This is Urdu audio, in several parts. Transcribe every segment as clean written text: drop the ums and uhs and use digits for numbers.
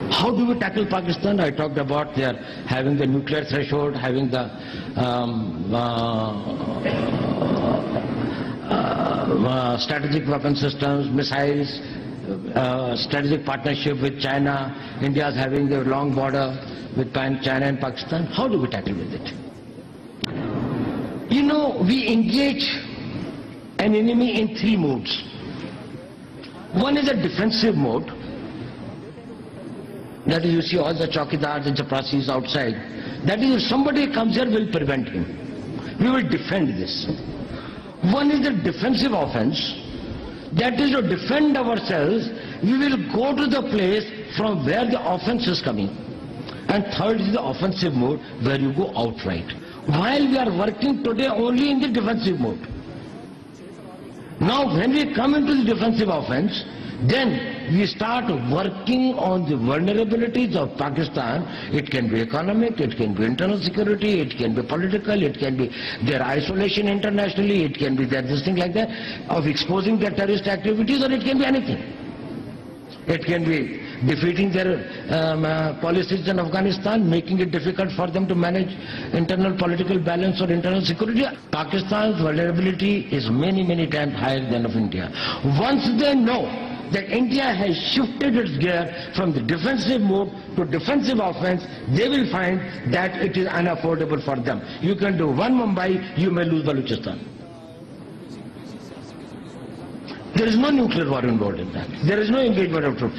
How do we tackle Pakistan? I talked about their having the nuclear threshold, having the strategic weapon systems, missiles, strategic partnership with China. India is having a long border with China and Pakistan. How do we tackle with it? You know, we engage an enemy in 3 modes. One is a defensive mode. That is, you see all the chowkidars and chaprasis outside. That is, if somebody comes here, we'll prevent him. We will defend this. One is the defensive offense. That is, to defend ourselves, we will go to the place from where the offense is coming. And third is the offensive mode, where you go outright. While we are working today only in the defensive mode. Now, when we come into the defensive offense, then we start working on the vulnerabilities of Pakistan. It can be economic, it can be internal security, it can be political, it can be their isolation internationally, it can be this thing like that, of exposing their terrorist activities, or it can be anything. It can be defeating their policies in Afghanistan, making it difficult for them to manage internal political balance or internal security. Pakistan's vulnerability is many, many times higher than of India. Once they know that India has shifted its gear from the defensive mode to defensive offense, they will find that it is unaffordable for them. You can do one Mumbai, you may lose Balochistan. There is no nuclear war involved in that. There is no engagement of troops.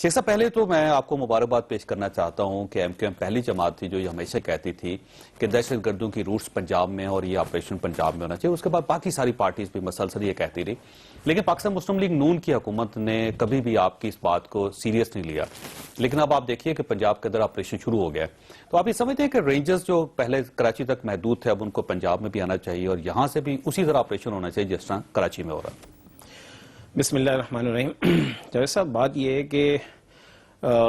شیخ صاحب پہلے تو میں آپ کو مبارکباد پیش کرنا چاہتا ہوں کہ ایم کیو ایم پہلی جماعت تھی جو یہ ہمیشہ کہتی تھی کہ دہشت گردوں کی روٹس پنجاب میں اور یہ آپریشن پنجاب میں ہونا چاہیے. اس کے بعد باقی ساری پارٹیز بھی مسلسل یہ کہتی رہی, لیکن پاکستان مسلم لیگ نون کی حکومت نے کبھی بھی آپ کی اس بات کو سیریس نہیں لیا. لیکن اب آپ دیکھیے کہ پنجاب کے اندر آپریشن شروع ہو گیا ہے, تو آپ یہ سمجھتے ہیں کہ رینجرز جو پہلے کراچی تک محدود تھے اب ان کو پنجاب میں بھی آنا چاہیے اور یہاں سے بھی اسی طرح آپریشن ہونا چاہیے جس طرح کراچی میں ہو رہا ہے؟ بسم اللہ الرحمن الرحیم. جاوید صاحب, بات یہ ہے کہ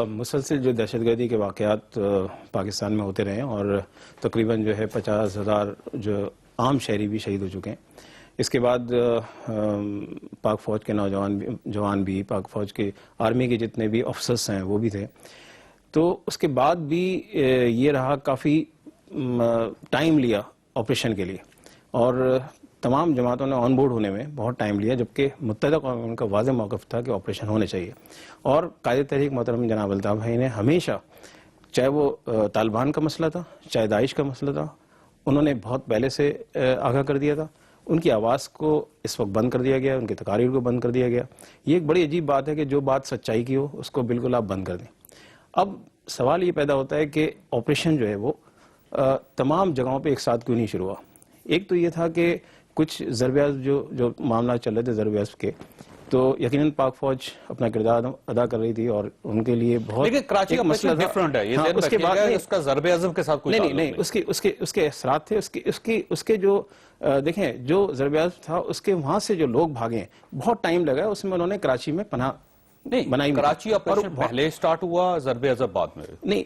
مسلسل جو دہشت گردی کے واقعات پاکستان میں ہوتے رہے ہیں اور تقریباً جو ہے 50,000 جو عام شہری بھی شہید ہو چکے ہیں. اس کے بعد پاک فوج کے جوان بھی, پاک فوج کے آرمی کے جتنے بھی افسرس ہیں وہ بھی تھے. تو اس کے بعد بھی یہ رہا کافی ٹائم لیا آپریشن کے لیے اور تمام جماعتوں نے آن بورڈ ہونے میں بہت ٹائم لیا, جبکہ متحدہ قوم کا واضح موقف تھا کہ آپریشن ہونے چاہیے. اور قائد تحریک محترم جناب الطاف بھائی نے ہمیشہ, چاہے وہ طالبان کا مسئلہ تھا چاہے داعش کا مسئلہ تھا, انہوں نے بہت پہلے سے آگاہ کر دیا تھا. ان کی آواز کو اس وقت بند کر دیا گیا, ان کی تقاریر کو بند کر دیا گیا. یہ ایک بڑی عجیب بات ہے کہ جو بات سچائی کی ہو اس کو بالکل آپ بند کر دیں. اب سوال یہ پیدا ہوتا ہے کہ آپریشن جو ہے وہ تمام جگہوں پہ ایک ساتھ کیوں نہیں شروع ہوا. ایک تو یہ تھا کہ کچھ ضرب عضب جو معاملات چل رہے تھے ضرب عضب کے, تو یقیناً پاک فوج اپنا کردار ادا کر رہی تھی اور ان کے لیے بہت, لیکن کراچی کا مسئلہ ڈیفرنٹ ہے. یہ اس کے بعد اس کا ضرب عضب کے ساتھ کوئی تعلق نہیں, اس کے اثرات تھے, اس کے جو دیکھیں جو ضرب عضب تھا اس کے وہاں سے جو لوگ بھاگے ہیں بہت ٹائم لگا, اس میں انہوں نے کراچی میں پناہ نہیں, کراچی آپریشن پہلے سٹارٹ ہوا, ضرب عضب بعد میں نہیں.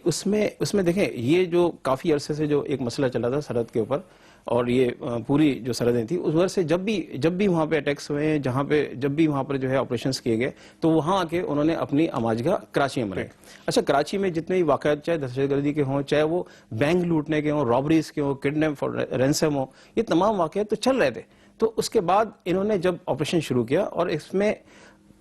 اس میں دیکھیں یہ جو کافی عرصے سے جو ایک مسئلہ چلا تھا سرحد کے اوپر, اور یہ پوری جو سرحدیں تھیں اس وجہ سے جب بھی وہاں پہ اٹیکس ہوئے, جب بھی وہاں پر جو ہے آپریشنز کیے گئے تو وہاں آ کے انہوں نے اپنی آماجگاہ کراچی میں بنائی. اچھا, کراچی میں جتنے بھی واقعات چاہے دہشت گردی کے ہوں, چاہے وہ بینک لوٹنے کے ہوں, رابریز کے ہوں, کڈنیپ رینسم ہوں, یہ تمام واقعات تو چل رہے تھے. تو اس کے بعد انہوں نے جب آپریشن شروع کیا اور اس میں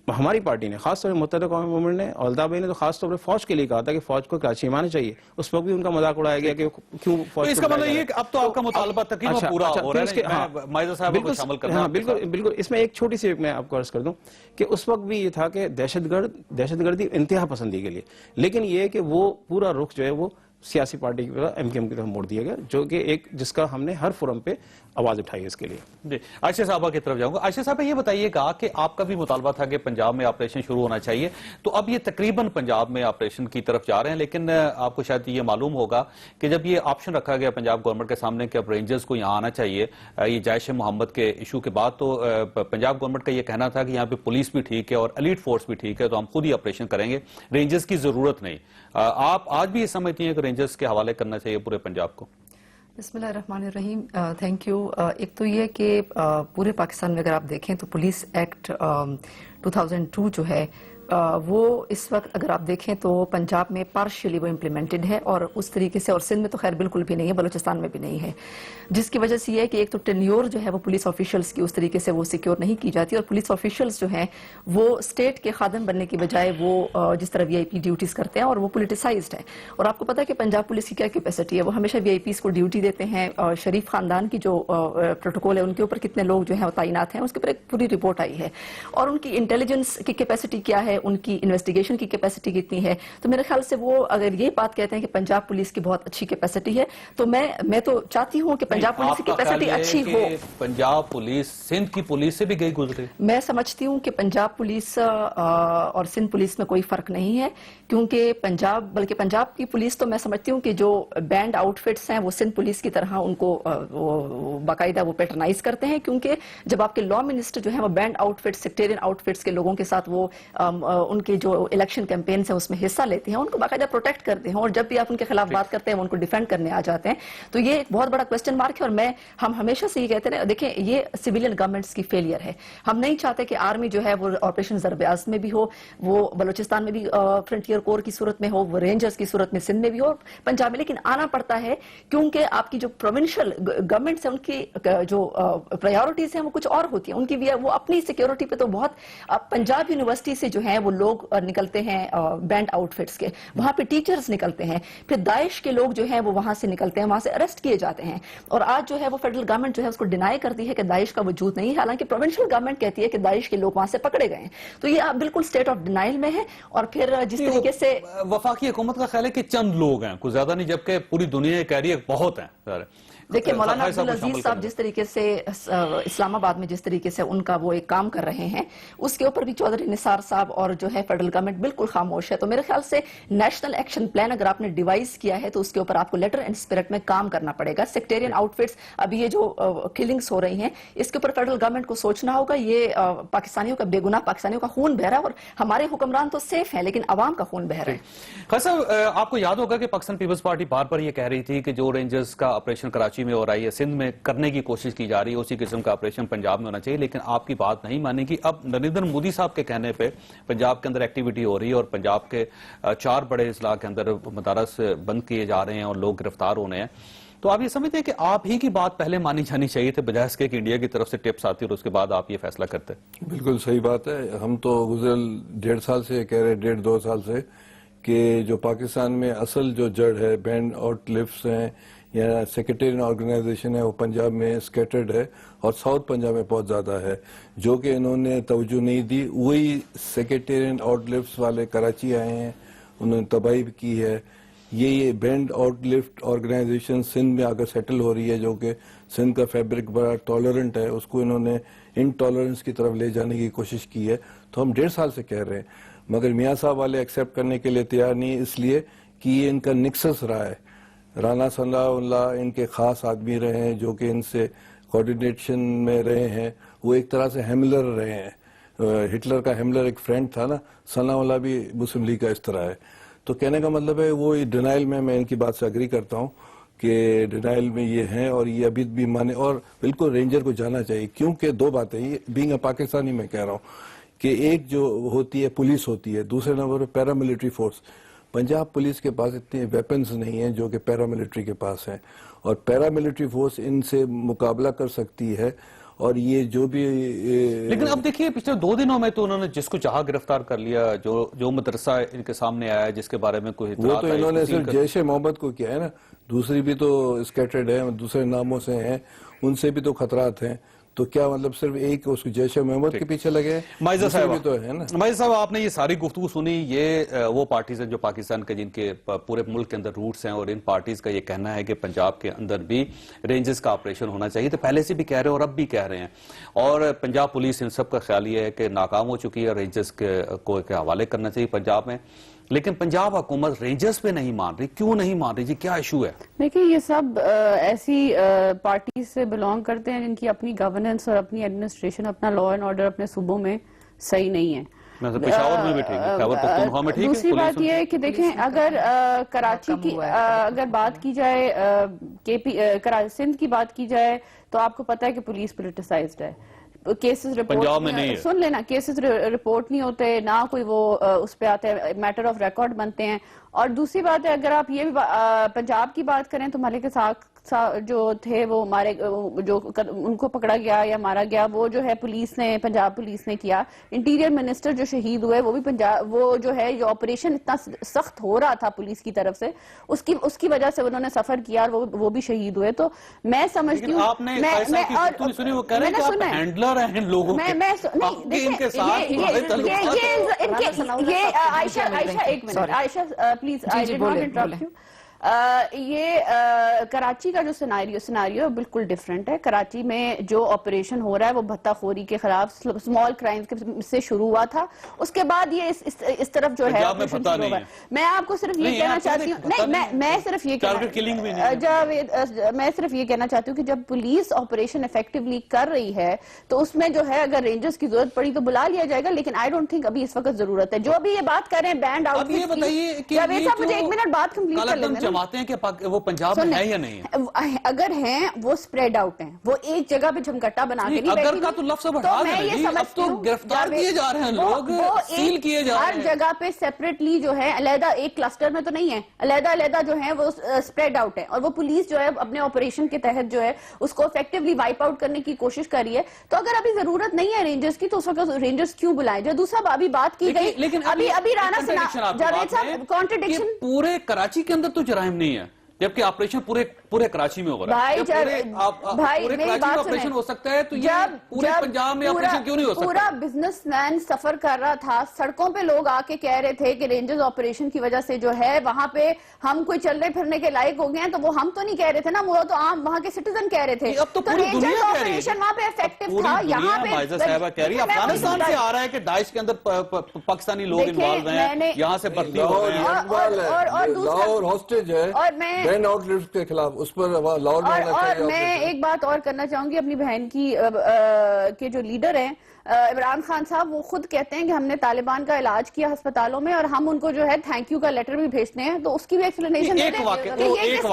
ہماری پارٹی نے, خاص طور پر متحدہ قومی موومنٹ نے, اور الطاف بھائی نے تو خاص طور پر فوج کے لیے کہا تھا کہ فوج کو کراچی میں آنا چاہیے. اس وقت بھی ان کا مذاق اڑایا گیا کہ کیوں فوج. اس کا مطلب یہ کہ اب تو آپ کا مطالبہ تقریباً پورا ہو رہا ہے. مائزہ صاحب کو شامل کرنا. ہاں بالکل. اس میں ایک چھوٹی سی میں آپ کو عرض کر دوں کہ اس وقت بھی یہ تھا کہ دہشت گردی انتہا پسندی کے لیے, لیکن یہ کہ وہ پورا رخ جو ہے وہ سیاسی پارٹی کی طرف, ایم کیو ایم کی طرف موڑ دیا گیا, جو کہ ایک جس کا ہم نے ہر فورم پہ آواز اٹھائی اس کے لیے. جی, عائشہ صاحبہ کی طرف جاؤں گا. عائشہ صاحبہ یہ بتائیے گا کہ آپ کا بھی مطالبہ تھا کہ پنجاب میں آپریشن شروع ہونا چاہیے, تو اب یہ تقریباً پنجاب میں آپریشن کی طرف جا رہے ہیں, لیکن آپ کو شاید یہ معلوم ہوگا کہ جب یہ آپشن رکھا گیا پنجاب گورنمنٹ کے سامنے کہ اب رینجرز کو یہاں آنا چاہیے یہ جیش محمد کے ایشو کے بعد, تو پنجاب گورنمنٹ کا یہ کہنا تھا کہ یہاں پہ پولیس بھی ٹھیک ہے اور ایلیٹ فورس بھی ٹھیک ہے, تو ہم خود ہی آپریشن کریں گے, رینجرز کی ضرورت نہیں. آپ آج بھی یہ سمجھتی ہیں کہ رینجرز کے حوالے کرنا چاہیے پورے پنجاب کو؟ بسم اللہ الرحمن الرحیم. Thank you. ایک تو یہ کہ پورے پاکستان میں اگر آپ دیکھیں تو پولیس ایکٹ 2002 جو ہے وہ اس وقت اگر آپ دیکھیں تو پنجاب میں پارشلی وہ امپلیمنٹڈ ہے اور اس طریقے سے, اور سندھ میں تو خیر بالکل بھی نہیں ہے, بلوچستان میں بھی نہیں ہے, جس کی وجہ سے یہ ہے کہ ایک تو ٹینیور جو ہے وہ پولیس آفیشلز کی اس طریقے سے وہ سیکیور نہیں کی جاتی, اور پولیس آفیشلز جو ہیں وہ اسٹیٹ کے خادم بننے کی بجائے وہ جس طرح وی آئی پی ڈیوٹیز کرتے ہیں اور وہ پولیٹیسائزڈ ہیں. اور آپ کو پتا ہے کہ پنجاب پولیس کی کیا کیپیسٹی ہے, وہ ہمیشہ وی آئی پیز کو ڈیوٹی دیتے ہیں. شریف خاندان کی جو پروٹوکول ہے ان کے اوپر کتنے لوگ جو ہیں وہ تعینات ہیں اس کے اوپر ایک پوری رپورٹ آئی ہے, اور ان کی انٹیلیجنس کی کیپیسٹی کیا ہے, ان کی انویسٹیگیشن کی کیپیسٹی کتنی ہے. تو میرے خیال سے وہ اگر یہ بات کہتے ہیں کہ پنجاب پولیس کی بہت اچھی کیپیسٹی ہے, تو میں تو چاہتی ہوں کہ پنجاب پولیس کی کیپیسٹی اچھی ہو. پنجاب پولیس سندھ کی پولیس سے بھی گئی گزرے. میں سمجھتی ہوں کہ پنجاب پولیس اور سندھ پولیس میں کوئی فرق نہیں ہے, کیونکہ بلکہ پنجاب کی پولیس تو میں سمجھتی ہوں کہ جو بینڈ آؤٹ فٹس ہیں وہ سندھ پولیس کی طرح ان کو باقاعدہ وہ پیٹرنائز کرتے ہیں, کیونکہ جب آپ کے لا منسٹر جو ہیں وہ banned outfits, sectarian outfits کے لوگوں کے ساتھ وہ ان کے جو الیکشن کیمپینز ہیں اس میں حصہ لیتے ہیں, ان کو باقاعدہ پروٹیکٹ کرتے ہیں, اور جب بھی آپ ان کے خلاف بات کرتے ہیں وہ ان کو ڈیفینڈ کرنے آ جاتے ہیں. تو یہ ایک بہت بڑا کوسچن مارک ہے, اور ہم ہمیشہ سے یہ کہتے ہیں, دیکھیں یہ سویلین گورنمنٹس کی فیلئر ہے. ہم نہیں چاہتے کہ آرمی جو ہے وہ آپریشن ضرب عضب میں بھی ہو, وہ بلوچستان میں بھی فرنٹیئر کور کی صورت میں ہو, وہ رینجرز کی صورت میں سندھ میں بھی ہو, پنجاب میں, لیکن آنا پڑتا ہے کیونکہ آپ کی جو پروونشل گورنمنٹس ہیں ان کی جو پرائیورٹیز ہیں وہ کچھ اور ہوتی ہیں, ان کی بھی وہ اپنی سیکیورٹی پہ تو بہت. پنجاب یونیورسٹی سے جو ہے ہیں وہ لوگ نکلتے ہیں بینڈ آؤٹ فٹس کے, وہاں پہ ٹیچرز نکلتے ہیں, پھر داعش کے لوگ جو ہیں وہ وہاں سے نکلتے ہیں, وہاں سے اریسٹ کیے جاتے ہیں. اور آج جو ہے وہ فیڈرل گورنمنٹ جو ہے اس کو ڈینائی کرتی ہے کہ داعش کا وجود نہیں ہے, حالانکہ پروونشل گورنمنٹ کہتی ہے کہ داعش کے لوگ وہاں سے پکڑے گئے ہیں. تو یہ آپ بالکل اسٹیٹ آف ڈینائل میں ہے. اور پھر جس طریقے سے وفاقی حکومت کا خیال ہے کہ چند لوگ ہیں, کوئی زیادہ نہیں, جبکہ پوری دنیا یہ کہہ رہی ہے بہت ہیں. دیکھیں مولانا عبدالعزیز صاحب جس طریقے سے اسلام آباد میں جس طریقے سے ان کا وہ ایک کام کر رہے ہیں, اس کے اوپر بھی چودھری نثار صاحب اور جو ہے فیڈرل گورنمنٹ بالکل خاموش ہے. تو میرے خیال سے نیشنل ایکشن پلان اگر آپ نے ڈیوائز کیا ہے تو اس کے اوپر آپ کو لیٹر اینڈ اسپرٹ میں کام کرنا پڑے گا. سیکٹیرین آؤٹ فٹس, ابھی یہ جو کلنگز ہو رہی ہیں, اس کے اوپر فیڈرل گورنمنٹ کو سوچنا ہوگا. یہ پاکستانیوں کا بے گناہ پاکستانیوں کا خون بہ رہا ہے, اور ہمارے حکمران تو سیف ہیں لیکن عوام کا خون بہ رہا ہے. خیر صاحب, آپ کو یاد ہوگا کہ پاکستان پیپلز پارٹی بار بار یہ کہہ رہی تھی کہ جو رینجرز کا آپریشن کراچی میں ہو رہا ہے, سندھ میں کرنے کی کوشش کی جا رہی ہے, اسی قسم کا آپریشن پنجاب میں ہونا چاہیے, لیکن آپ کی بات نہیں مانی گی. اب نریندر مودی صاحب کے کہنے پہ پنجاب کے اندر ایکٹیویٹی ہو رہی ہے, اور پنجاب کے 4 بڑے اضلاع کے اندر مدارس بند کیے جا رہے ہیں اور لوگ گرفتار ہونے ہیں. تو آپ یہ سمجھتے ہیں کہ آپ ہی کی بات پہلے مانی جانی چاہیے تھے, بجائے اس کے کہ انڈیا کی طرف سے ٹپس آتی اور اس کے بعد آپ یہ فیصلہ کرتے؟ بالکل صحیح بات ہے. ہم تو گزرے 1.5 سال سے کہہ رہے, 1.5-2 سال سے, کہ جو پاکستان میں اصل جو جڑ ہے, بینڈ آؤٹ لفٹس ہیں یا سیکریٹریٹ آرگنائزیشن ہے, وہ پنجاب میں اسکیٹرڈ ہے اور ساؤتھ پنجاب میں بہت زیادہ ہے. جو کہ انہوں نے توجہ نہیں دی, وہی سیکریٹریٹ آؤٹ لفٹس والے کراچی آئے ہیں, انہوں نے تباہی کی ہے. یہ banned outfit organisation Sindh میں آ کر سیٹل ہو رہی ہے, جو کہ سندھ کا فیبرک بڑا ٹالرنٹ ہے, اس کو انہوں نے انٹالرنس کی طرف لے جانے کی کوشش کی ہے. تو ہم 1.5 سال سے کہہ رہے ہیں, مگر میاں صاحب والے ایکسیپٹ کرنے کے لیے تیار نہیں, اس لیے کہ یہ ان کا نکسس رہا ہے. رانا ثناء اللہ ان کے خاص آدمی رہے ہیں, جو کہ ان سے کوارڈینیشن میں رہے ہیں. وہ ایک طرح سے ہیملر رہے ہیں. ہٹلر کا ہیملر ایک فرینڈ تھا نا, ثناء اللہ بھی مسلم لیگ کا اس طرح ہے. تو کہنے کا مطلب ہے وہ ڈینائل میں ان کی بات سے اگری کرتا ہوں کہ ڈینائل میں یہ ہیں, اور یہ ابھی بھی مانے, اور بالکل رینجر کو جانا چاہیے. کیونکہ 2 باتیں, یہ بینگ اے پاکستانی میں کہہ رہا ہوں کہ ایک جو ہوتی ہے پولیس ہوتی ہے, دوسرے نمبر پہ پیراملٹری فورس. پنجاب پولیس کے پاس اتنے ویپنز نہیں ہیں جو کہ پیراملٹری کے پاس ہیں, اور پیراملٹری فورس ان سے مقابلہ کر سکتی ہے. اور یہ جو بھی لیکن اب دیکھیے پچھلے 2 دنوں میں تو انہوں نے جس کو چاہا گرفتار کر لیا, جو مدرسہ ان کے سامنے آیا جس کے بارے میں کوئی وہ تو انہوں نے صرف جیش محمد کو کیا ہے نا, دوسری بھی تو اسکیٹرڈ ہیں, دوسرے ناموں سے ہیں, ان سے بھی تو خطرات ہیں. تو کیا مطلب صرف ایک اس جیش محمد کے پیچھے لگے؟ مائزہ صاحب, آپ نے یہ ساری گفتگو سنی, یہ وہ پارٹیز ہیں جو پاکستان کے جن کے پورے ملک کے اندر روٹس ہیں, اور ان پارٹیز کا یہ کہنا ہے کہ پنجاب کے اندر بھی رینجز کا آپریشن ہونا چاہیے. تو پہلے سے بھی کہہ رہے ہیں اور اب بھی کہہ رہے ہیں, اور پنجاب پولیس ان سب کا خیال یہ ہے کہ ناکام ہو چکی ہے, رینجز کو حوالے کرنا چاہیے پنجاب میں. لیکن پنجاب حکومت رینجرز پہ نہیں مان رہی, کیوں نہیں مان رہی جی, کیا ایشو ہے؟ دیکھیں یہ سب ایسی پارٹیز سے بلانگ کرتے ہیں جن کی اپنی گورننس اور اپنی ایڈمنسٹریشن, اپنا لا اینڈ آرڈر اپنے صوبوں میں صحیح نہیں ہے. پشاور میں بھی ٹھیک ہے, خیبر پختونخوا میں ٹھیک ہے. دوسری بات یہ ہے کہ دیکھیں اگر کراچی کی اگر بات کی جائے, سندھ کی بات کی جائے, تو آپ کو پتا ہے کہ پولیس پولیٹیسائزڈ ہے. کیسز رپورٹ سن لینا, کیسز رپورٹ نہیں ہوتے, نہ کوئی وہ اس پہ آتے ہیں, میٹر آف ریکارڈ بنتے ہیں. اور دوسری بات ہے, اگر آپ یہ پنجاب کی بات کریں تو ملک ساکھ جو تھے وہ ہمارے جو ان کو پکڑا گیا یا مارا گیا, وہ جو ہے پولیس نے, پنجاب پولیس نے کیا. انٹیریئر منسٹر جو شہید ہوئے وہ بھی پنجاب, وہ جو ہے جو آپریشن اتنا سخت ہو رہا تھا پولیس کی طرف سے, اس کی وجہ سے انہوں نے سفر کیا اور وہ بھی شہید ہوئے. تو میں سمجھتی ہوں, آپ نے ہینڈلر ہیں ان لوگوں یہ عائشہ ایک minute, Ayesha please, I did not interrupt you. یہ کراچی کا جو سیناریو بالکل ڈیفرنٹ ہے. کراچی میں جو آپریشن ہو رہا ہے وہ بھتہ خوری کے خلاف اسمال کرائمز سے شروع ہوا تھا, اس کے بعد یہ اس طرف جو ہے میں آپ کو صرف یہ کہنا چاہتی ہوں, نہیں میں صرف یہ کہنا چاہتی ہوں کہ جب پولیس آپریشن افیکٹولی کر رہی ہے تو اس میں جو ہے اگر رینجرز کی ضرورت پڑی تو بلا لیا جائے گا, لیکن آئی ڈونٹ تھنک ابھی اس وقت ضرورت ہے. جو ابھی یہ بات کر رہے ہیں بینڈ آؤٹ, مجھے 1 منٹ بات کمپلیٹ کر لینا. جماعتیں ہیں کہ وہ پنجاب میں ہیں یا نہیں ہیں؟ اگر ہیں وہ سپریڈ آؤٹ ہیں, وہ ایک جگہ پہ جھمکٹا بنا کے نہیں بیٹھی. اگر کا تو لفظ ہٹا دیں, اب تو گرفتار کیے جا رہے ہیں لوگ, سیل کیے جا رہے ہیں. ہر جگہ پہ سیپریٹلی جو ہے, علیحدہ ایک کلسٹر میں تو نہیں ہے, علیحدہ جو ہیں وہ سپریڈ آؤٹ ہیں, اور وہ پولیس جو ہے اپنے آپریشن کے تحت جو ہے اس کو افیکٹولی وائپ آؤٹ کرنے کی کوشش کر رہی ہے. تو اگر ابھی ضرورت نہیں ہے رینجرز کی تو اس وقت رینجرز کیوں بلائیں؟ جو دوسرا ابھی بات کی گئی, لیکن ابھی رانا سنا جاوید صاحب کانٹرڈکشن, پورے کراچی کے اندر تو جرائم نہیں ہے, جبکہ آپریشن پورے کراچی میں ہو رہا ہے. پورے کراچی میں آپریشن ہو سکتا ہے تو یہ پورے پنجاب میں آپریشن کیوں نہیں ہو سکتا؟ پورا بزنس مین سفر کر رہا تھا, سڑکوں پہ لوگ آ کے کہہ رہے تھے کہ رینجرز آپریشن کی وجہ سے جو ہے وہاں پہ ہم کوئی چلنے پھرنے کے لائق ہو گئے ہیں, تو وہ ہم تو نہیں کہہ رہے تھے نا, وہ تو عام وہاں کے سٹیزن کہہ رہے تھے. اب تو پوری دنیا کہہ رہی ہے, وہاں پہ افیکٹو تھا. یہاں پہ معزز صاحبہ کہہ رہی ہے افغانستان سے آ رہا ہے کہ داعش کے اندر پاکستانی لوگ انوالو ہیں, یہاں سے بھرتی ہو رہے ہیں. لاہور ہاسٹیج ہے بین آؤٹ لفٹ کے خلاف, اس پر لاہور میں اور میں ایک بات اور کرنا چاہوں گی اپنی بہن کی, کے جو لیڈر ہیں عمران خان صاحب, وہ خود کہتے ہیں کہ ہم نے طالبان کا علاج کیا ہسپتالوں میں, اور ہم ان کو جو ہے تھینک یو کا لیٹر بھی بھیجتے ہیں. تو اس کی بھی ایکسپلینیشن ایک واقعہ سے یہ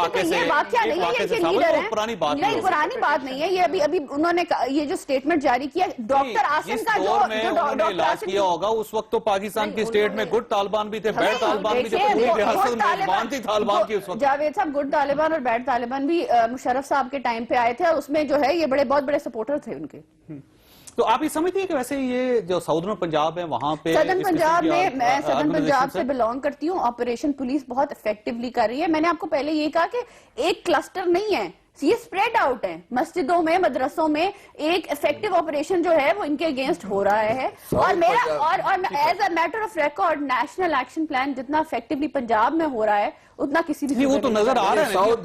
واقعہ نہیں ہے, یہ لیڈر ہے, پرانی بات نہیں ہے یہ. ابھی انہوں نے یہ جو سٹیٹمنٹ جاری کیا ڈاکٹر آسم کا, جو علاج کیا ہوگا اس وقت تو پاکستان کی اسٹیٹ میں گڈ طالبان بھی تھے, بیڈ طالبان بھی تھے, پوری ریاست میزبان تھی طالبان کی اس وقت. جاوید صاحب گڈ طالبان اور بیڈ طالبان بھی مشرف صاحب کے ٹائم پہ آئے تھے, اور اس میں جو ہے یہ بہت بڑے سپورٹر تھے ان کے. تو آپ یہ سمجھتے ہیں کہ ویسے یہ جو ساؤدرن پنجاب ہے وہاں پہ, سدرن پنجاب میں, میں سدرن پنجاب سے بلانگ کرتی ہوں, آپریشن پولیس بہت افیکٹولی کر رہی ہے. میں نے آپ کو پہلے یہ کہا کہ ایک کلسٹر نہیں ہے, یہ سپریڈ آؤٹ ہے, مسجدوں میں, مدرسوں میں ایک افیکٹو آپریشن جو ہے وہ ان کے اگینسٹ ہو رہا ہے. اور میرا اور as a matter of record national action plan جتنا افیکٹولی پنجاب میں ہو رہا ہے اتنا کسی بھی, وہ تو نظر آ رہا ہے. ساؤتھ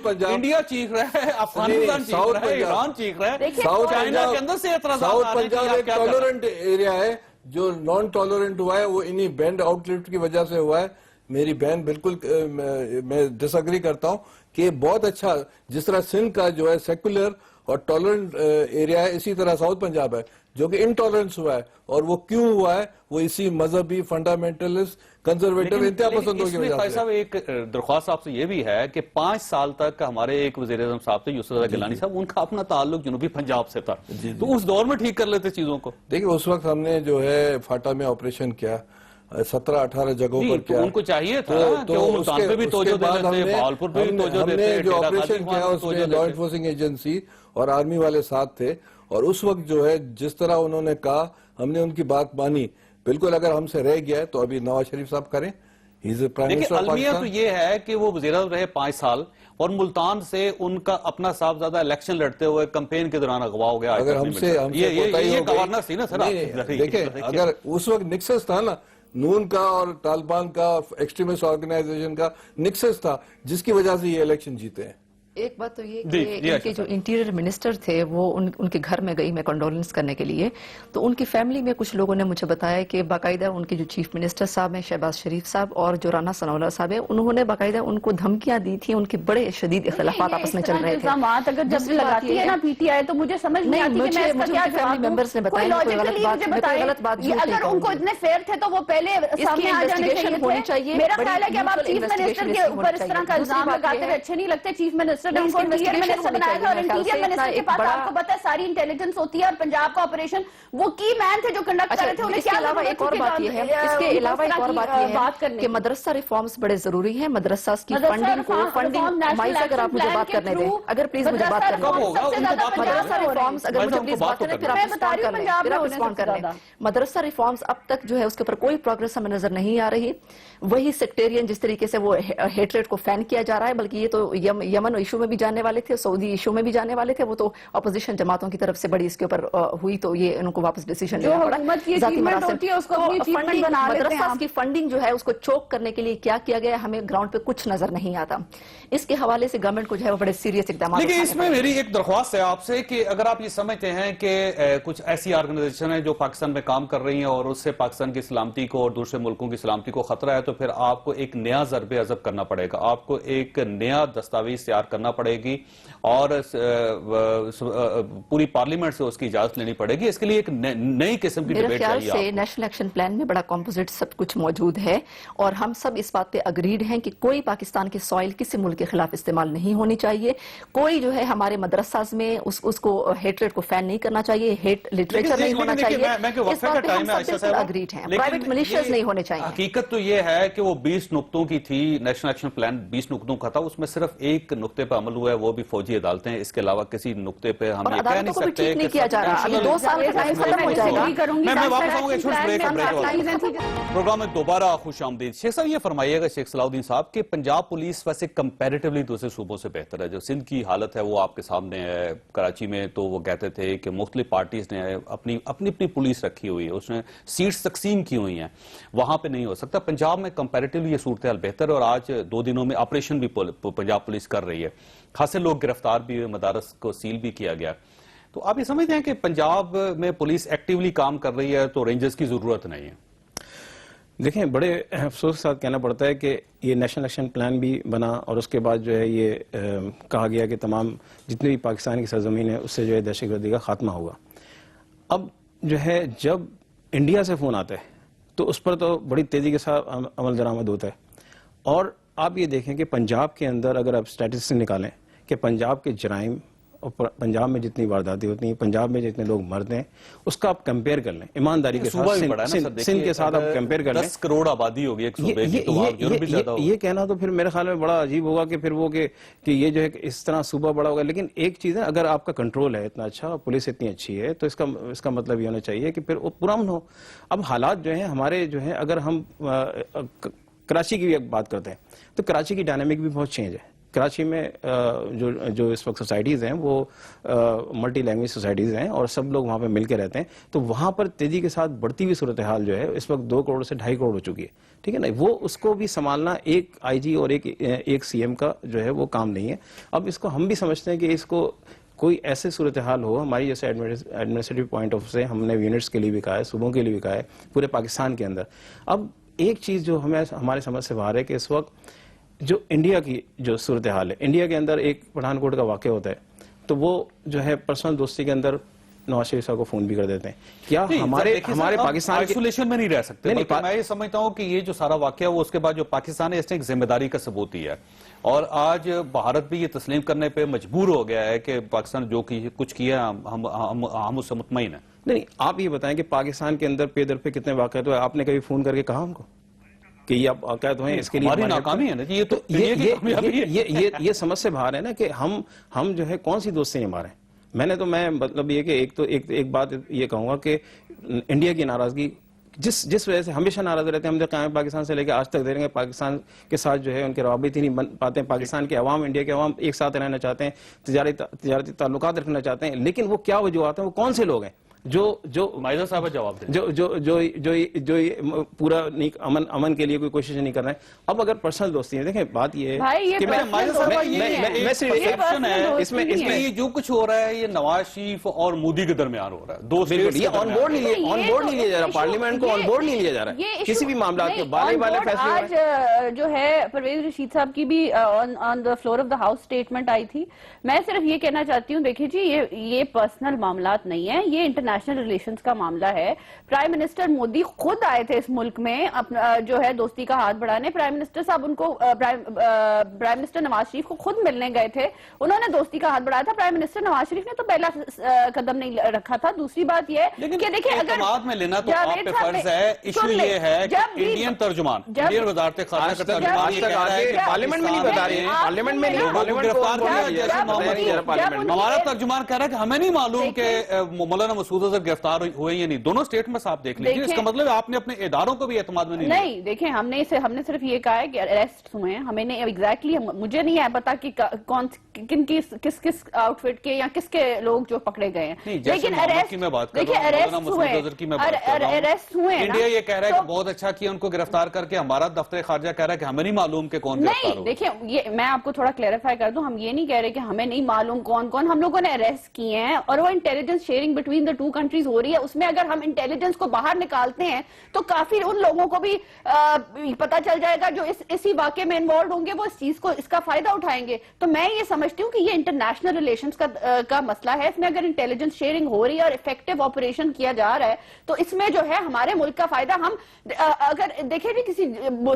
پنجاب انڈیا چیخ رہا ہے, افغانستان چیخ رہا ہے, ایران چیخ رہا ہے, چائنا کے اندر سے اعتراضات آ رہے ہیں کہ آپ کیا کر رہے ہیں. ٹالرنٹ ایریا ہے, جو نان ٹالرنٹ ہوا ہے وہ انہی بینڈ آؤٹ لفٹ کی وجہ سے ہوا ہے. میری بہن بالکل میں ڈس ایگری کرتا ہوں کہ بہت اچھا, جس طرح سندھ کا جو ہے سیکولر اور ٹالرنٹ ایریا ہے, اسی طرح ساؤتھ پنجاب ہے جو کہ انٹالرنس ہوا ہے. اور وہ کیوں ہوا ہے؟ وہ اسی مذہبی فنڈامنٹلسٹ کنزرویٹو انتہا پسندوں کی وجہ سے. ایک درخواست آپ سے یہ بھی ہے کہ 5 سال تک ہمارے ایک وزیر اعظم صاحب تھے یوسف رضا گیلانی صاحب, ان کا اپنا تعلق جنوبی پنجاب سے تھا, تو اس دور میں ٹھیک کر لیتے چیزوں کو. دیکھیں اس وقت ہم نے جو ہے فاٹا میں آپریشن کیا, 17-18 جگہوں پر کیا. ان کو چاہیے تھا کہ وہ ملتان پہ بھی توجہ دیتے تھے, بہاولپور پہ بھی توجہ دیتے تھے. ہم نے جو آپریشن کیا اس میں لا انفورسنگ ایجنسی اور آرمی والے ساتھ تھے, اور اس وقت جو ہے جس طرح انہوں نے کہا ہم نے ان کی بات مانی. بالکل اگر ہم سے رہ گیا ہے تو ابھی نواز شریف صاحب کریں, دیکھیں المیہ تو یہ ہے کہ وہ وزیر اعظم رہے 5 سال, اور ملتان سے ان کا اپنا صاحبزادہ الیکشن لڑتے ہوئے کمپین کے دوران اغوا ہو گیا. اگر ہم سے یہ گورنر سی نا سر, دیکھیں اگر اس وقت نکسس تھا نا, نون کا اور طالبان کا ایکسٹریمسٹ آرگنائزیشن کا نکسس تھا, جس کی وجہ سے یہ الیکشن جیتے ہیں. ایک بات تو یہ کہ ان کے جو انٹیریئر منسٹر تھے وہ ان کے گھر میں گئی میں کنڈولنس کرنے کے لیے, تو ان کی فیملی میں کچھ لوگوں نے مجھے بتایا کہ باقاعدہ ان کے جو چیف منسٹر صاحب ہیں شہباز شریف صاحب اور جو رانا ثناء اللہ صاحب ہیں, انہوں نے باقاعدہ ان کو دھمکیاں دی تھیں, ان کے بڑے شدید اختلافات آپس میں چل رہے تھے. اگر جب لگاتی ہے نا پی ٹی آئی تو مجھے سمجھ نہیں آتی کہ میں اس کا کیا فیملی ممبرز نے بتایا غلط بات, اگر ان کو اتنے فیئر تھے تو وہ پہلے سامنے آ جانے چاہیے. میرا خیال ہے کہ اب آپ چیف منسٹر کے اوپر اس طرح کا الزام لگاتے ہوئے اچھے نہیں لگتے. چیف منسٹر نے ان کو منسٹر بنایا تھا, اور انٹیریئر منسٹر کے پاس آپ کو پتا ہے ساری انٹیلیجنس ہوتی ہے, اور پنجاب کا آپریشن وہ کی مین تھے جو کنڈکٹ کر رہے تھے. انہیں کیا علاوہ ایک اور بات یہ ہے, اس کے علاوہ ایک اور بات یہ ہے کہ مدرسہ ریفارمز بڑے ضروری ہیں. مدرسہ کی فنڈنگ کو مائز اگر آپ مجھے بات کرنے دیں, اگر پلیز مجھے بات کرنے دیں, مدرسہ ریفارمز اگر مجھے پلیز بات کرنے پھر آپ رسپونڈ کر لیں. مدرسہ ریفارمز اب تک جو ہے اس کے اوپر کوئی پروگریس ہمیں نظر نہیں آ رہی. وہی سیکٹیرین جس طریقے سے وہ ہیٹریٹ کو فین کیا جا رہا ہے, بلکہ یہ تو یمن ایشو میں بھی جانے والے تھے, سعودی ایشو میں بھی جانے والے تھے, وہ تو اپوزیشن جماعتوں کی طرف سے بڑی اس کے اوپر ہوئی, تو یہ ان کو واپس ڈیسیژن لینا پڑا. مدرسہ کی فنڈنگ جو ہے اس کو چوک کرنے کے لیے کیا کیا گیا ہمیں گراؤنڈ پہ کچھ نظر نہیں آتا. اس کے حوالے سے گورنمنٹ کو جو ہے وہ بڑے سیریس اقدامات. لیکن اس میں میری ایک درخواست ہے آپ سے کہ اگر آپ یہ سمجھتے ہیں کہ کچھ ایسی آرگنائزیشن ہیں جو پاکستان میں کام کر رہی ہیں اور اس سے پاکستان کی سلامتی کو اور دوسرے ملکوں کی سلامتی کو خطرہ ہے, تو پھر آپ کو ایک نیا ضرب عضب کرنا پڑے گا. آپ کو ایک نیا دستاویز تیار کرنا کرنا پڑے گی اور پوری پارلیمنٹ سے اس کی اجازت لینی پڑے گی. اس کے لیے ایک نئی قسم کی ڈیبیٹ چاہیے. میرے خیال سے نیشنل ایکشن پلان میں بڑا کمپوزٹ سب کچھ موجود ہے اور ہم سب اس بات پہ اگریڈ ہیں کہ کوئی پاکستان کی سوائل کسی ملک کے خلاف استعمال نہیں ہونی چاہیے. کوئی جو ہے ہمارے مدرساز میں اس کو ہیٹریٹ کو فین نہیں کرنا چاہیے, ہیٹ لٹریچر نہیں ہونا چاہیے. اس بات پہ ہم سب بالکل اگریڈ ہیں. پرائیویٹ ملیشیاز نہیں ہونے چاہیے. حقیقت تو یہ ہے کہ وہ 20 نقطوں کی تھی, نیشنل ایکشن پلان 20 نقطوں کا تھا, اس میں صرف ایک نقطے پہ عمل ہوا ہے, وہ بھی فوجی عدالتیں. اس کے علاوہ کسی نقطے پہ ہم یہ کہہ نہیں سکتے نہیں کیا جا رہا. ابھی 2 سال کا ٹائم ختم ہو جائے گا. میں واپس آؤں گا. پروگرام میں دوبارہ خوش آمدید. شیخ صاحب یہ فرمائیے گا, شیخ صلاح الدین صاحب, کہ پنجاب پولیس ویسے کمپیریٹیولی دوسرے صوبوں سے بہتر ہے. جو سندھ کی حالت ہے وہ آپ کے سامنے ہے. کراچی میں تو وہ کہتے تھے کہ مختلف پارٹیز نے اپنی پولیس رکھی ہوئی ہے, اس نے سیٹس تقسیم کی ہوئی ہیں, وہاں پہ نہیں ہو سکتا. پنجاب میں کمپیریٹیولی یہ صورتحال بہتر ہے اور آج 2 دنوں میں آپریشن بھی پنجاب پولیس کر رہی ہے. خاصے لوگ گرفتار بھی ہوئے, مدارس کو سیل بھی کیا گیا. تو آپ یہ سمجھتے ہیں کہ پنجاب میں پولیس ایکٹیولی کام کر رہی ہے تو رینجرز کی ضرورت نہیں ہے؟ دیکھیں, بڑے افسوس کے ساتھ کہنا پڑتا ہے کہ یہ نیشنل ایکشن پلان بھی بنا اور اس کے بعد جو ہے یہ کہا گیا کہ تمام جتنے بھی پاکستان کی سرزمین ہے اس سے جو ہے دہشت گردی کا خاتمہ ہوگا. اب جو ہے جب انڈیا سے فون آتا ہے تو اس پر تو بڑی تیزی کے ساتھ عمل درآمد ہوتا ہے. اور آپ یہ دیکھیں کہ پنجاب کے اندر اگر آپ اسٹیٹسٹکس نکالیں کہ پنجاب کے جرائم اور پنجاب میں جتنی وارداتیں ہوتی ہیں, پنجاب میں جتنے لوگ مرتے ہیں, اس کا آپ کمپیئر کر لیں ایمانداری کے ساتھ. سندھ کے ساتھ آپ کمپیئر کر لیں. 10 کروڑ آبادی ہوگی ایک صوبے کی, تو وہاں جرم بھی زیادہ ہوگا. یہ کہنا تو پھر میرے خیال میں بڑا عجیب ہوگا کہ پھر وہ کہ یہ جو ہے اس طرح صوبہ بڑا ہوگا. لیکن ایک چیز ہے, اگر آپ کا کنٹرول ہے اتنا اچھا, پولیس اتنی اچھی ہے, تو اس کا مطلب یہ ہونا چاہیے کہ پھر وہ پرامن ہو. اب حالات جو ہیں ہمارے جو ہیں, اگر ہم کراچی کی بھی بات کرتے ہیں تو کراچی کی ڈائنامک بھی بہت چینج ہے. کراچی میں جو اس وقت سوسائٹیز ہیں وہ ملٹی لینگویج سوسائٹیز ہیں اور سب لوگ وہاں پہ مل کے رہتے ہیں. تو وہاں پر تیزی کے ساتھ بڑھتی ہوئی صورتحال جو ہے اس وقت 2 کروڑ سے 2.5 کروڑ ہو چکی ہے. ٹھیک ہے نا, وہ اس کو بھی سنبھالنا ایک آئی جی اور ایک سی ایم کا جو ہے وہ کام نہیں ہے. اب اس کو ہم بھی سمجھتے ہیں کہ اس کو کوئی ایسے صورتحال ہو, ہماری جیسے ایڈمنسٹریٹو پوائنٹ آف سے ہم نے یونٹس کے لیے بھی کہا ہے, صوبوں کے لیے بھی کہا ہے, پورے پاکستان کے اندر. اب ایک چیز جو ہمارے سمجھ سے باہر ہے کہ اس وقت جو انڈیا کی جو صورتحال ہے, انڈیا کے اندر ایک پٹھان کوٹ کا واقعہ ہوتا ہے تو وہ جو ہے پرسنل دوستی کے اندر نواز شریف صاحب کو فون بھی کر دیتے ہیں. کیا ہمارے پاکستان آئسولیشن میں نہیں رہ سکتے؟ میں یہ سمجھتا ہوں کہ یہ جو سارا واقعہ وہ اس کے بعد جو پاکستان ہے اس نے ایک ذمہ داری کا ثبوت دیا ہے, اور آج بھارت بھی یہ تسلیم کرنے پہ مجبور ہو گیا ہے کہ پاکستان جو کچھ کیا ہم اس سے مطمئن ہیں. نہیں, آپ یہ بتائیں کہ پاکستان کے اندر پہ در پہ کتنے واقعات ہوئے, آپ نے کبھی فون کر کے کہا ہم کو کہ یہ آپ واقعات ہوئے اس کے لیے ہماری ناکامی ہے نا جی؟ یہ سمجھ سے باہر ہے نا کہ ہم جو ہے کون سی دوستی نہیں مارے. میں مطلب یہ کہ ایک بات یہ کہوں گا کہ انڈیا کی ناراضگی جس وجہ سے ہمیشہ ناراض رہتے ہیں, ہم دیکھتے ہیں پاکستان سے لے کے آج تک دے رہے ہیں, پاکستان کے ساتھ جو ہے ان کے روابط ہی نہیں بن پاتے ہیں. پاکستان کے عوام, انڈیا کے عوام ایک ساتھ رہنا چاہتے ہیں, تجارتی تعلقات رکھنا چاہتے ہیں, لیکن وہ کیا وجوہات ہیں, وہ کون سے لوگ ہیں جو مائزہ صاحب جواب دیں, جو پورا امن کے لیے کوئی کوشش نہیں کر رہے ہیں. اب اگر پرسنل دوستی ہے, دیکھیں بات یہ ہے کہ اس میں یہ جو کچھ ہو رہا ہے یہ نواز شریف اور مودی کے درمیان ہو رہا ہے. دو یہ آن بورڈ نہیں لیا جا رہا, پارلیمنٹ کو آن بورڈ نہیں لیا جا رہا ہے کسی بھی معاملات کے والے فیصلے. آج جو ہے پرویز رشید صاحب کی بھی on the floor of the house statement آئی تھی. میں صرف یہ کہنا چاہتی ہوں, دیکھیے جی یہ پرسنل معاملات نہیں ہیں, یہ انٹرنیشنل ریلیشنز کا معاملہ ہے. پرائم منسٹر مودی خود آئے تھے اس ملک میں جو ہے دوستی کا ہاتھ بڑھانے. پرائم منسٹر صاحب ان کو پرائم منسٹر نواز شریف کو خود ملنے گئے تھے, انہوں نے دوستی کا ہاتھ بڑھایا تھا. پرائم منسٹر نواز شریف نے تو پہلا قدم نہیں رکھا تھا. دوسری بات یہ ہے کہ دیکھیں اعتماد میں لینا تو آپ پہ فرض ہے. ایشو یہ ہے کہ انڈین ترجمان, انڈین وزارت خارجہ کا ترجمان پارلیمنٹ میں نہیں بتا رہے ہیں, پارلیمنٹ میں ہمارا ترجمان کہہ رہا ہے کہ ہمیں نہیں معلوم کہ مولانا مسعود اظہر گرفتار ہوئے یا نہیں. دونوں اسٹیٹمنٹس آپ دیکھ لیجیے, اس کا مطلب آپ نے اپنے اداروں کو بھی اعتماد میں نہیں. دیکھیں ہم نے صرف یہ کہا ہے کہ اریسٹ ہوئے ہیں, ہمیں نہیں ایگزیکٹلی مجھے نہیں ہے پتا کہ کون کس آؤٹ فٹ کے یا کس کے لوگ جو پکڑے گئے ہیں, لیکن اریسٹ ہوئے. انڈیا یہ کہہ رہا ہے کہ بہت اچھا کیا ان کو گرفتار کر کے, ہمارا دفتر خارجہ کہہ رہا ہے کہ ہمیں نہیں معلوم کہ کون گرفتار ہو. دیکھیں میں آپ کو تھوڑا کلیریفائی کر دوں, ہم یہ نہیں کہہ رہے کہ ہمیں نہیں معلوم کون, ہم لوگوں نے اریسٹ کیے ہیں اور وہ intelligence sharing between the 2 countries who رہی ہے. اس میں اگر ہم انٹیلیجنس کو باہر نکالتے ہیں تو کافی ان لوگوں کو بھی پتا چل جائے گا جو اسی واقعے میں انوالوڈ ہوں گے, وہ اس چیز کو اس کا فائدہ اٹھائیں گے. تو میں یہ سمجھ سمجھتی ہوں کہ یہ انٹرنیشنل ریلیشنز کا مسئلہ ہے. اس میں اگر انٹیلیجنس شیئرنگ ہو رہی ہے اور افیکٹو آپریشن کیا جا رہا ہے تو اس میں جو ہے ہمارے ملک کا فائدہ. ہم اگر دیکھیں بھی کسی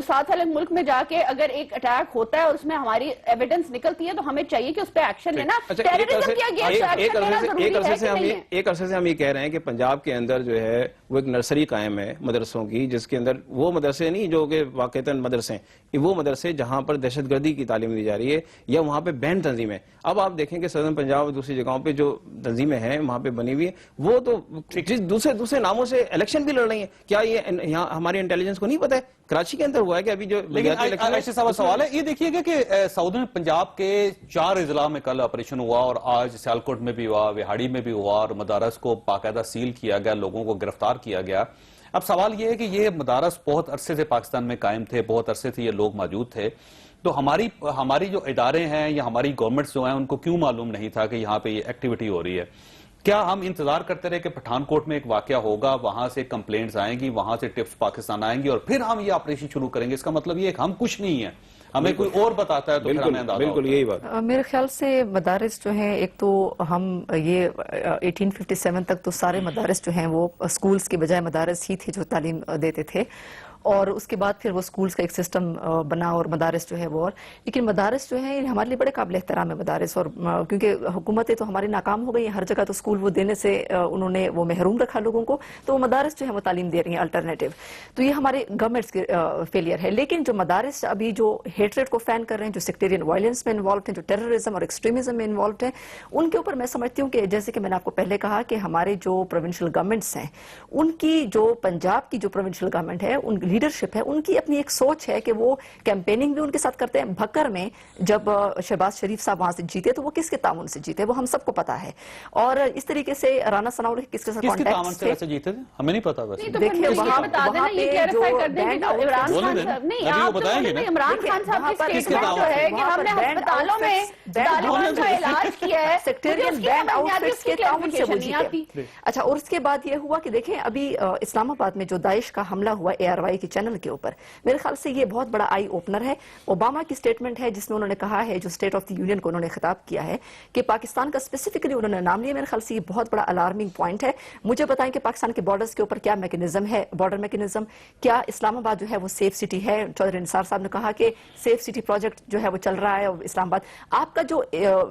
ساتھ والے ملک میں جا کے اگر ایک اٹیک ہوتا ہے اور اس میں ہماری ایویڈنس نکلتی ہے تو ہمیں چاہیے کہ اس پہ ایکشن لینا. ٹیررزم کے اگینسٹ ایکشن لینا ضروری ہے کہ نہیں ہے. ایک عرصے سے ہم یہ کہہ رہے ہیں کہ پنجاب کے اندر جو ہے وہ ایک نرسری قائم ہے مدرسوں کی, جس کے اندر وہ مدرسے نہیں جو کہ واقعتاً مدرسے ہیں, وہ مدرسے جہاں پر دہشت گردی کی تعلیم دی جا رہی ہے یا وہاں پہ بین تنظیمیں. اب آپ دیکھیں کہ سدرن پنجاب اور دوسری جگہوں پہ جو تنظیمیں ہیں وہاں پہ بنی ہوئی ہیں, وہ تو دوسرے ناموں سے الیکشن بھی لڑ رہی ہیں. کیا یہ یہاں ہماری انٹیلیجنس کو نہیں پتا ہے؟ کراچی کے اندر ہوا ہے کہ ابھی جو عائشہ صاحب سوال ہے, یہ دیکھیے گا کہ ساؤدرن پنجاب کے 4 اضلاع میں کل آپریشن ہوا اور آج سیالکوٹ میں بھی ہوا, وہاڑی میں بھی ہوا, اور مدارس کو باقاعدہ سیل کیا گیا, لوگوں کو گرفتار کیا گیا. اب سوال یہ ہے کہ یہ مدارس بہت عرصے سے پاکستان میں قائم تھے, بہت عرصے سے یہ لوگ موجود تھے, تو ہماری جو ادارے ہیں یا ہماری گورنمنٹس جو ہیں ان کو کیوں معلوم نہیں تھا کہ یہاں پہ یہ ایکٹیویٹی ہو رہی ہے؟ کیا ہم انتظار کرتے رہے کہ پٹھان کوٹ میں ایک واقعہ ہوگا, وہاں سے کمپلینٹس آئیں گی, وہاں سے ٹپس پاکستان آئیں گی اور پھر ہم یہ آپریشن شروع کریں گے؟ اس کا مطلب یہ ہے کہ ہم کچھ نہیں ہیں, ہمیں کوئی اور بتاتا ہے تو پھر ہمیں اندازہ بالکل یہی بات. میرے خیال سے مدارس جو ہیں, ایک تو ہم یہ 1857 تک تو سارے مدارس جو ہیں وہ اسکولز کے بجائے مدارس ہی تھے جو تعلیم دیتے تھے, اور اس کے بعد پھر وہ اسکولز کا ایک سسٹم بنا اور مدارس جو ہے وہ, لیکن مدارس جو ہیں ہمارے لیے بڑے قابل احترام ہے مدارس, اور کیونکہ حکومتیں تو ہماری ناکام ہو گئی ہیں, ہر جگہ تو اسکول وہ دینے سے انہوں نے وہ محروم رکھا لوگوں کو, تو وہ مدارس جو ہیں وہ تعلیم دے رہی ہیں الٹرنیٹیو. تو یہ ہمارے گورنمنٹس کی فیلئر ہے. لیکن جو مدارس ابھی جو ہیٹریٹ کو فین کر رہے ہیں, جو سیکٹیرین وائلنس میں انوالوڈ ہیں, جو ٹیررزم اور ایکسٹریمزم میں انوالوڈ ہیں, ان کے اوپر میں سمجھتی ہوں کہ جیسے کہ میں نے آپ کو پہلے کہا کہ ہمارے جو پروونشل گورنمنٹس ہیں, ان کی جو پنجاب کی جو پروونشل گورنمنٹ ہے, ان کی لیڈرشپ ہے, ان کی اپنی ایک سوچ ہے کہ وہ کیمپیننگ بھی ان کے ساتھ کرتے ہیں. بھکر میں جب شہباز شریف صاحب وہاں سے جیتے تو وہ کس کے تعاون سے جیتے, وہ ہم سب کو پتا ہے. اور اس طریقے سے رانا ثناء کس کے ساتھ تعاون سے ویسے جیتے تھے ہمیں نہیں پتا. دیکھیں وہاں پہ عمران خان صاحب کی اسٹیٹمنٹ جو ہے کہ ہم نے ہسپتالوں میں طالبان کا علاج کیا ہے, سیکٹیرین بینڈ آؤٹ فٹس کے تعاون سے وہ جیتے. اچھا, اور اس کے بعد یہ ہوا کہ دیکھیں ابھی اسلام آباد میں جو داعش کا حملہ ہوا ARY کے چینل کے اوپر, میرے خیال سے یہ بہت بڑا آئی اوپنر ہے. اوباما کی سٹیٹمنٹ ہے جس میں انہوں نے کہا ہے, جو اسٹیٹ آف دی یونین کو انہوں نے خطاب کیا ہے, کہ پاکستان کا اسپیسیفکلی انہوں نے نام لیا. میرے خیال سے یہ بہت بڑا الارمنگ پوائنٹ ہے. مجھے بتائیں کہ پاکستان کے بارڈرز کے اوپر کیا میکنزم ہے, بارڈر میکنزم, کیا اسلام آباد جو ہے وہ سیف سٹی ہے؟ چودھری نثار صاحب نے کہا کہ سیف سٹی پروجیکٹ جو ہے وہ چل رہا ہے اسلام آباد. آپ کا جو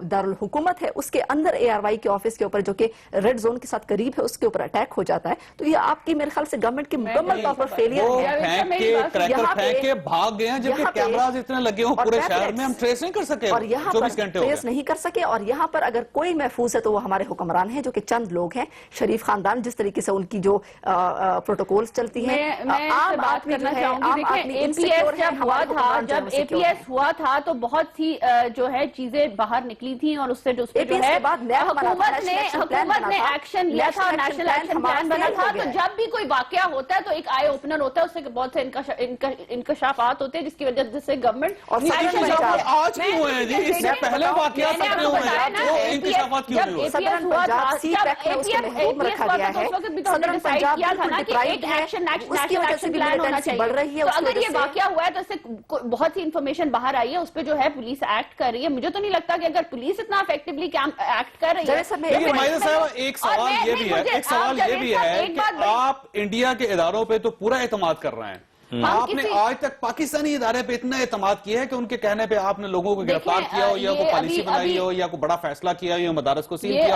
دارالحکومت ہے اس کے اندر ARY کے آفس کے اوپر جو کہ ریڈ زون کے ساتھ قریب ہے, اس کے اوپر اٹیک ہو جاتا ہے, تو یہ آپ کی میرے خیال سے گورنمنٹ کی مکمل طور پر فیلئر ہے. بھاگ گئے ہیں جبکہ کیمراز اتنے لگے ہوں پورے شہر میں, ہم ٹریس نہیں کر سکے, اور یہاں پر ٹریس نہیں کر سکے. اور یہاں پر اگر کوئی محفوظ ہے تو وہ ہمارے حکمران ہیں جو کہ چند لوگ ہیں, شریف خاندان, جس طریقے سے ان کی جو پروٹوکولز چلتی ہیں. میں بات کرنا چاہوں گی, دیکھیں APS جب ہوا تھا, جب APS ہوا تھا تو بہت سی جو ہے چیزیں باہر نکلی تھیں, اور اس سے جو ہے حکومت نے ایکشن لیا تھا, نیشنل ایکشن پلان بنا تھا. تو جب بھی کوئی واقعہ ہوتا ہے تو ایک آئی اوپنر ہوتا ہے, اس سے بہت سے انکشافات ہوتے ہیں جس کی وجہ سے گورنمنٹ آج کیوں ہوئے ہیں جی, اس سے پہلے واقعات سامنے ہوئے ہیں, وہ انکشافات کیوں نہیں ہوئے؟ صدرن پنجاب سی پیک میں اس کو محروم رکھا گیا ہے. صدرن پنجاب بالکل ڈپرائیوڈ ہے, اس کی وجہ سے بھی ملیٹنسی بڑھ رہی ہے. تو اگر یہ واقعہ ہوا ہے تو اس سے بہت سی انفارمیشن باہر آئی ہے, اس پہ جو ہے پولیس ایکٹ کر رہی ہے. مجھے تو نہیں لگتا کہ اگر پولیس اتنا افیکٹولی ایکٹ کر رہی ہے. لیکن مائدہ صاحب ایک سوال یہ بھی ہے کہ آپ انڈیا کے اداروں پہ تو پورا اعتماد کر رہے ہیں, آپ نے آج تک پاکستانی ادارے پہ اتنا اعتماد کیا ہے کہ ان کے کہنے پہ آپ نے لوگوں کو گرفتار کیا ہو, یا کوئی پالیسی بنائی ہو, یا کوئی بڑا فیصلہ کیا ہو, یا مدارس کو سیل کیا.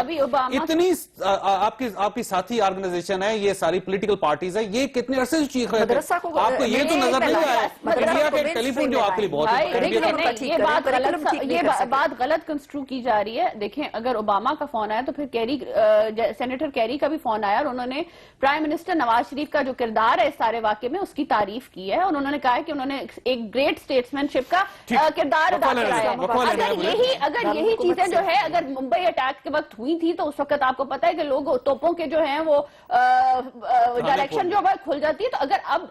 اتنی آپ کی ساتھی آرگنائزیشن ہے, یہ ساری پولیٹیکل پارٹیز ہے, یہ کتنے عرصے سے چیخ رہے تھے, آپ کو یہ تو نظر نہیں آیا انڈیا کے ٹیلی فون جو آپ کے لیے بہت یہ بات غلط کنسٹرو کی جا رہی ہے. دیکھیں اگر اوباما کا فون آیا تو پھر سینیٹر کیری کا بھی فون آیا, اور انہوں نے پرائم منسٹر نواز شریف کا جو کردار ہے اس سارے واقعے میں اس کی تعریف کی ہے, اور انہوں نے کہا ہے کہ انہوں نے ایک گریٹ اسٹیٹسمین شپ کا کردار ادا کرایا ہے. اگر یہی چیزیں جو ہے اگر ممبئی اٹیک کے وقت ہوئی تھی تو اس وقت آپ کو پتا ہے کہ لوگ توپوں کے جو ہیں وہ ڈائریکشن جو ہے کھل جاتی ہے. تو اگر اب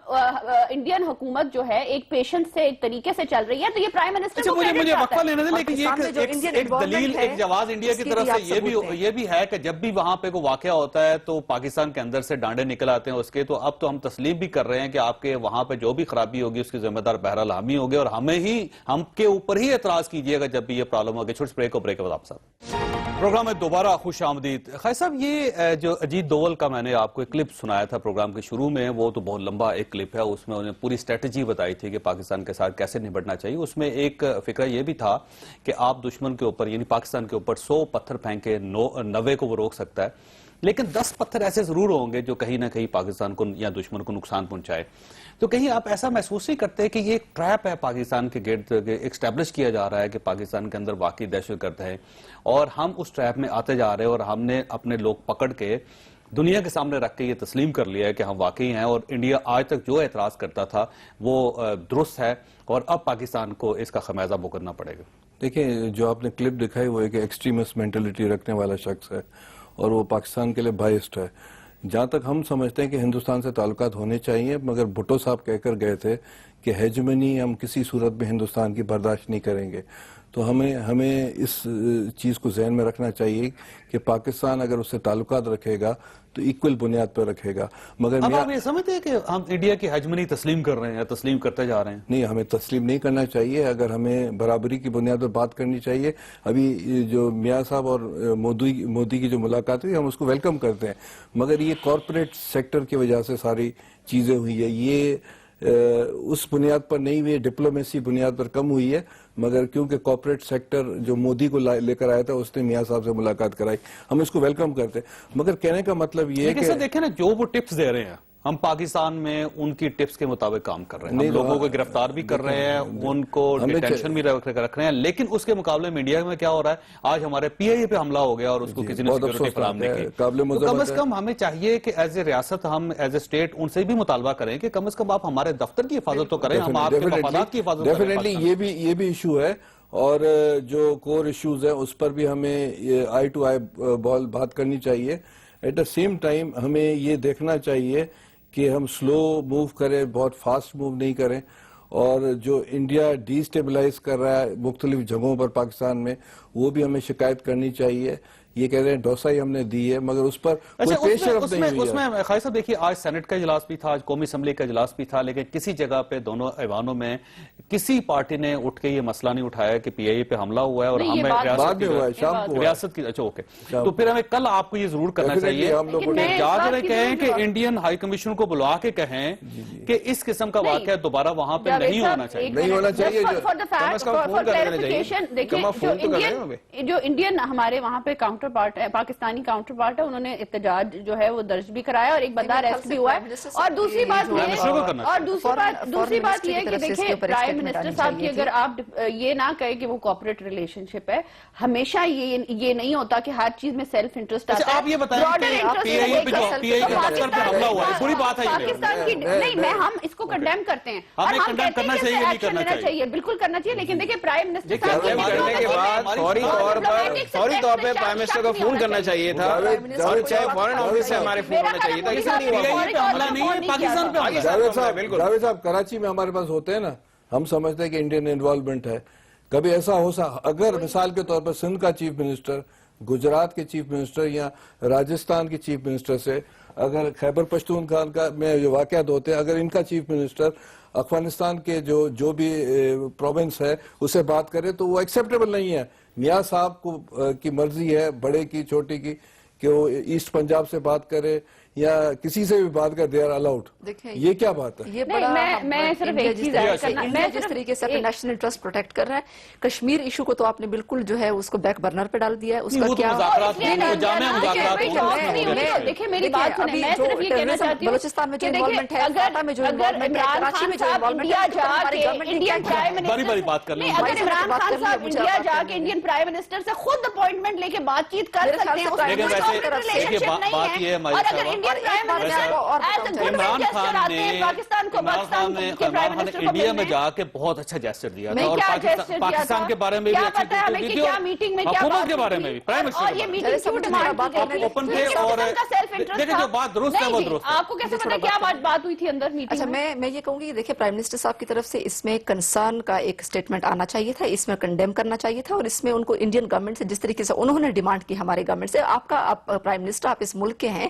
انڈین حکومت جو ہے ایک پیشنس سے ایک طریقے سے چل رہی ہے تو یہ پرائم منسٹر مجھے وقفہ لینا تھا, لیکن یہ ایک دلیل, ایک جواز انڈیا کی طرف سے یہ بھی ہے کہ جب بھی وہاں پہ کوئی واقعہ ہوتا ہے تو پاکستان کے اندر سے ڈانڈے نکل آتے ہیں اس کے. تو اب تو ہم تسلیم بھی کر رہے ہیں کہ آپ کے وہاں پہ جو بھی خرابی ہوگی اس کی ذمہ دار بہرحال ہم ہی ہوگے، اور ہم کے اوپر ہی اعتراض کیجئے گا جب بھی یہ پرابلم ہوگی. چھوٹے بریک کے بعد واپس پروگرام میں دوبارہ خوش آمدید. خیر صاحب، یہ جو اجیت دوول کا میں نے آپ کو ایک کلپ سنایا تھا پروگرام کے شروع میں، وہ تو بہت لمبا ایک کلپ ہے. اس میں انہیں پوری اسٹریٹجی بتائی تھی کہ پاکستان کے ساتھ کیسے نبٹنا چاہیے. اس میں ایک فکرہ یہ بھی تھا کہ آپ دشمن کے اوپر یعنی پاکستان کے اوپر 100 پتھر پھینکے 90 کو وہ روک سکتا ہے، لیکن 10 پتھر ایسے ضرور ہوں گے جو کہیں نہ کہیں پاکستان کو یا دشمن کو نقصان پہنچائے. تو کہیں آپ ایسا محسوس نہیں کرتے کہ یہ ایک ٹریپ ہے پاکستان کے گرد ایکسٹیبلش کیا جا رہا ہے کہ پاکستان کے اندر واقعی دہشت گرد ہے، اور ہم اس ٹریپ میں آتے جا رہے ہیں، اور ہم نے اپنے لوگ پکڑ کے دنیا کے سامنے رکھ کے یہ تسلیم کر لیا ہے کہ ہم واقعی ہیں، اور انڈیا آج تک جو اعتراض کرتا تھا وہ درست ہے، اور اب پاکستان کو اس کا خمیازہ بھگتنا پڑے گا. دیکھیں، جو آپ نے کلپ دکھائی وہ ایک ایکسٹریمسٹ مینٹلٹی رکھنے والا شخص ہے، اور وہ پاکستان کے لیے بائسڈ ہے. جہاں تک ہم سمجھتے ہیں کہ ہندوستان سے تعلقات ہونے چاہیے، مگر بھٹو صاحب کہہ کر گئے تھے کہ ہیجمنی ہم کسی صورت میں ہندوستان کی برداشت نہیں کریں گے. تو ہمیں اس چیز کو ذہن میں رکھنا چاہیے کہ پاکستان اگر اس سے تعلقات رکھے گا تو ایکول بنیاد پر رکھے گا. مگر اب آپ یہ سمجھتے ہیں کہ ہم انڈیا کی ہیجمنی تسلیم کر رہے ہیں یا تسلیم کرتے جا رہے ہیں؟ نہیں، ہمیں تسلیم نہیں کرنا چاہیے. اگر ہمیں برابری کی بنیاد پر بات کرنی چاہیے. ابھی جو میاں صاحب اور مودی کی جو ملاقات ہوئی، ہم اس کو ویلکم کرتے ہیں، مگر یہ کارپوریٹ سیکٹر کی وجہ سے ساری چیزیں ہوئی ہے. یہ اس بنیاد پر نہیں ہوئی، ڈپلومیسی بنیاد پر کم ہوئی ہے. مگر کیونکہ کارپوریٹ سیکٹر جو مودی کو لے کر آیا تھا، اس نے میاں صاحب سے ملاقات کرائی، ہم اس کو ویلکم کرتے ہیں. مگر کہنے کا مطلب یہ ہے لیکن سر دیکھیں نا، جو وہ ٹپس دے رہے ہیں ہم پاکستان میں ان کی ٹپس کے مطابق کام کر رہے ہیں. ہم لوگوں کو گرفتار بھی کر رہے ہیں، ان کو ڈیٹینشن بھی رکھ رہے ہیں، لیکن اس کے مقابلے میں انڈیا میں کیا ہو رہا ہے؟ آج ہمارے پی آئی اے پہ حملہ ہو گیا اور اس کو کسی نے سیکورٹی فراہم نہیں کی. کم از کم ہمیں چاہیے کہ ایز اے ریاست، ہم ایز اے اسٹیٹ ان سے بھی مطالبہ کریں کہ کم از کم آپ ہمارے دفتر کی حفاظت تو کریں، ہم آپ کے مفادات کی حفاظت کریں. ڈیفینیٹلی یہ بھی ایشو ہے، اور جو کور ایشوز ہیں اس پر بھی ہمیں آئی ٹو آئی بات کرنی چاہیے. ایٹ دا سیم ٹائم ہمیں یہ دیکھنا چاہیے کہ ہم سلو موو کریں، بہت فاسٹ موو نہیں کریں. اور جو انڈیا ڈی اسٹیبلائز کر رہا ہے مختلف جگہوں پر پاکستان میں، وہ بھی ہمیں شکایت کرنی چاہیے. یہ کہہ رہے ہیں ڈوسا ہی ہم نے دی ہے، مگر اس پر کوئی پیش رفت نہیں ہوئی ہے. اس میں خواجہ صاحب دیکھیے، آج سینٹ کا اجلاس بھی تھا، آج قومی اسمبلی کا اجلاس بھی تھا، لیکن کسی جگہ پہ دونوں ایوانوں میں کسی پارٹی نے اٹھ کے یہ مسئلہ نہیں اٹھایا کہ پی آئی اے پہ حملہ ہوا ہے اور ہمیں ریاست کی. اچھا اوکے، تو پھر ہمیں کل آپ کو یہ ضرور کرنا چاہیے جا کر کہیں کہ انڈین ہائی کمیشن کو بلا کے کہیں کہ اس قسم کا واقعہ دوبارہ وہاں پہ نہیں ہونا چاہیے. نہیں ہونا چاہیے. جو انڈین ہمارے وہاں پہ کاؤنٹر پارٹ ہے، پاکستانی کاؤنٹر پارٹ ہے، انہوں نے احتجاج جو ہے وہ درج بھی کرایا اور ایک بندہ ریسٹ بھی ہوا ہے. اور دوسری بات یہ ہے کہ دیکھیں پرائم منسٹر صاحب کی اگر آپ یہ نہ کہیں کہ وہ کوآپریٹ ریلیشن شپ ہے، ہمیشہ یہ نہیں ہوتا کہ ہر چیز میں سیلف انٹرسٹ آتا ہے. آپ یہ بتائیں کہ پی آئی اے پہ دفتر پہ حملہ ہوا ہے، بری بات ہے پاکستان کی نہیں، ہم اس کو کنڈیم کرتے ہیں اور ہم کہتے ہیں کہ ایکشن لینا چاہیے، بالکل کرنا چاہیے. لیکن دیکھیں پرائم منسٹر صاحب کرنے کے بعد فوری طور پہ پرائم منسٹر کو فون کرنا چاہیے تھا، اور چاہے فورن آفس سے ہمارے فون ہونا چاہیے تھا. اس نہیں ہوا. جاوید صاحب، کراچی میں ہمارے پاس ہوتے ہیں نا، ہم سمجھتے ہیں کہ انڈین انوالومنٹ ہے. کبھی ایسا اگر مثال کے طور پر سندھ کا چیف منسٹر، گجرات کے چیف منسٹر یا راجستھان کے چیف منسٹر سے، اگر خیبر پختونخوا کا میں جو واقعات ہوتے ہیں، اگر ان کا چیف منسٹر افغانستان کے جو بھی پروونس ہے اسے بات کرے تو وہ ایکسیپٹیبل نہیں ہے. میاں صاحب کی مرضی ہے، بڑے کی چھوٹی کی، کہ وہ ایسٹ پنجاب سے بات کرے یا کسی سے بھی بات کر، دے آر الاؤڈ. یہ کیا بات ہے؟ یہ بڑا جس طریقے سے اپنے نیشنل انٹرسٹ پروٹیکٹ کر رہا ہے. کشمیر ایشو کو تو آپ نے بالکل جو ہے اس کو بیک برنر پہ ڈال دیا ہے. اس کا کیا دیکھیں میری بات سنیں، میں صرف یہ کہنا چاہتی ہوں بلوچستان میں جو انوالومنٹ ہے، اگر عمران خان صاحب انڈیا جا کے انڈین پرائم منسٹر سے خود اپوائنٹمنٹ لے کے بات چیت کر سکتے ہیں، عمران خان نے انڈیا میں جا کے بہت اچھا جیسچر دیا تھا، اور پاکستان کے بارے میں بھی اچھی باتیں کی تھی، اور حکومت کے بارے میں بھی، پرائم منسٹر اوپن تھے. اور دیکھیں جو بات درست ہے وہ درست ہے. آپ کو کیسے پتا کیا بات ہوئی تھی اندر میٹنگ؟ اچھا، میں یہ کہوں گی، دیکھیں پرائم منسٹر صاحب کی طرف سے اس میں کنسرن کا ایک سٹیٹمنٹ آنا چاہیے تھا، اس میں کنڈیم کرنا چاہیے تھا، اور اس میں ان کو انڈین گورنمنٹ سے جس طریقے سے انہوں نے ڈیمانڈ کی ہمارے گورنمنٹ سے، آپ کا پرائم منسٹر، آپ اس ملک کے ہیں،